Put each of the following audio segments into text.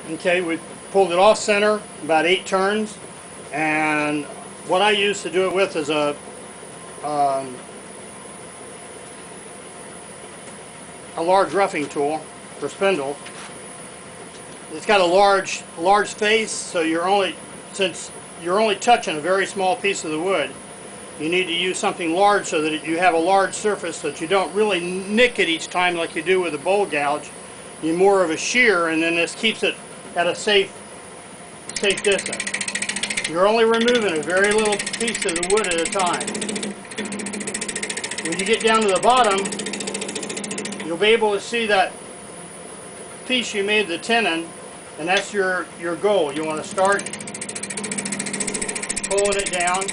Okay, we pulled it off center, about 8 turns, and what I use to do it with is um, a large roughing tool for spindles. It's got a large face, so since you're only touching a very small piece of the wood, you need to use something large so that you have a large surface so that you don't really nick it each time like you do with a bowl gouge. You're more of a shear, and then this keeps it at a safe distance. You're only removing a very little piece of the wood at a time. When you get down to the bottom, you'll be able to see that piece you made the tenon, and that's your goal. You want to start pulling it down,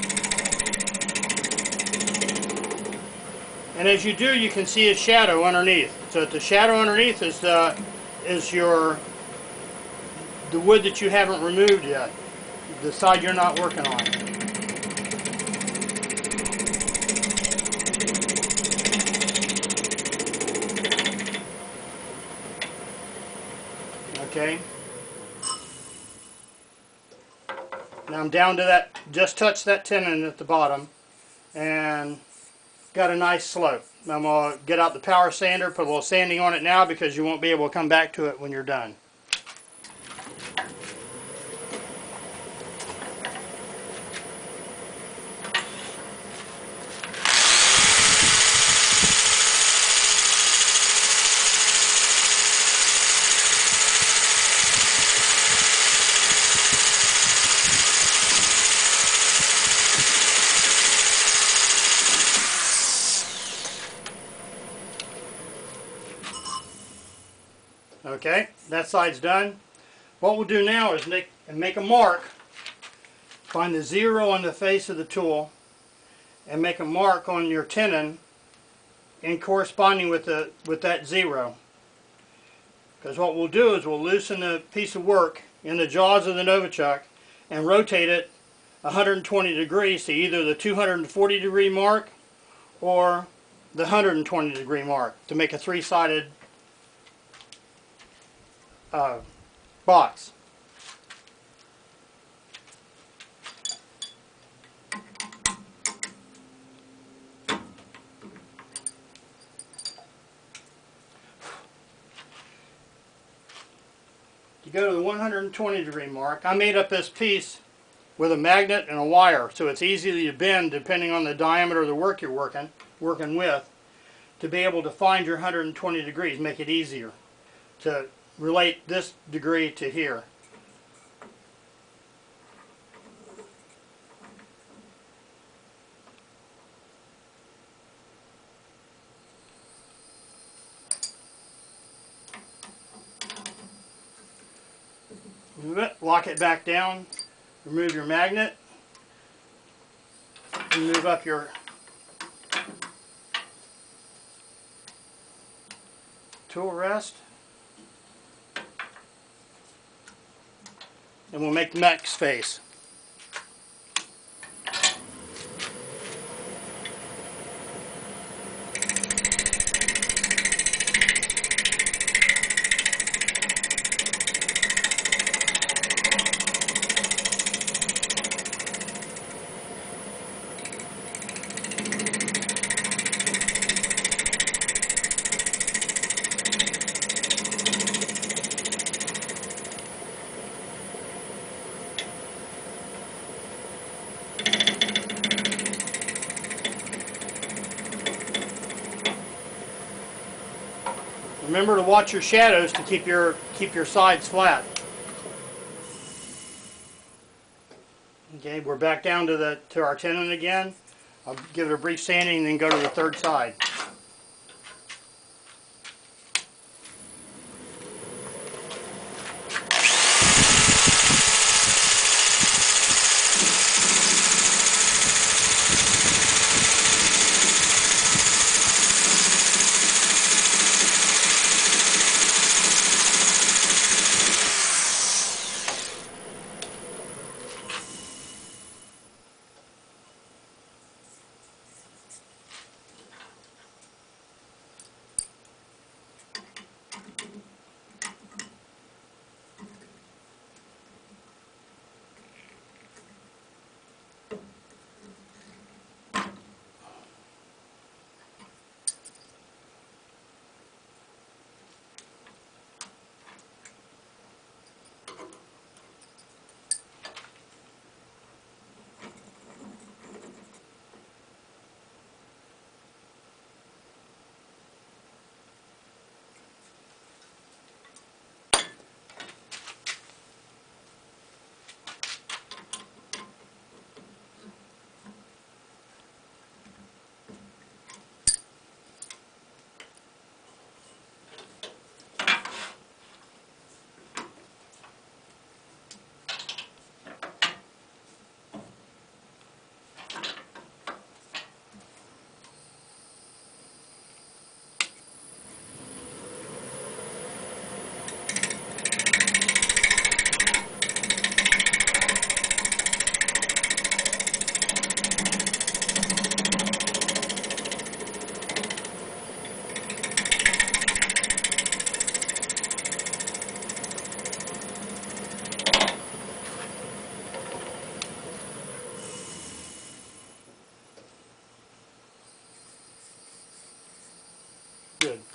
and as you do, you can see a shadow underneath. So the shadow underneath is the wood that you haven't removed yet, the side you're not working on. Okay. Now I'm down to that, just touched that tenon at the bottom, and got a nice slope. I'm going to get out the power sander, put a little sanding on it now because you won't be able to come back to it when you're done. Okay, that side's done. What we'll do now is make a mark. Find the 0 on the face of the tool and make a mark on your tenon in corresponding with that 0. Because what we'll do is we'll loosen the piece of work in the jaws of the Novichok and rotate it 120 degrees to either the 240 degree mark or the 120 degree mark to make a 3-sided box. You go to the 120 degree mark. I made up this piece with a magnet and a wire, so it's easy to bend depending on the diameter of the work you're working with, to be able to find your 120 degrees, make it easier to relate this degree to here. Move it, lock it back down, remove your magnet, and move up your tool rest. And we'll make the next face. Remember to watch your shadows to keep your sides flat. Okay, we're back down to our tenon again. I'll give it a brief sanding and then go to the third side.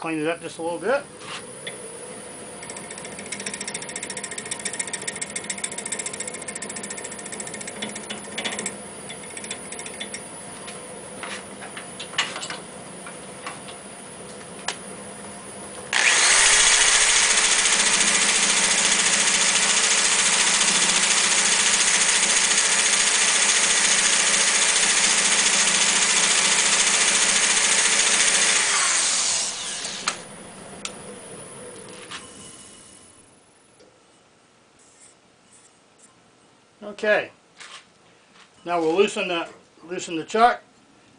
clean it up just a little bit. Okay, now we'll loosen the chuck,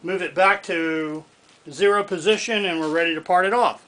move it back to 0 position, and we're ready to part it off.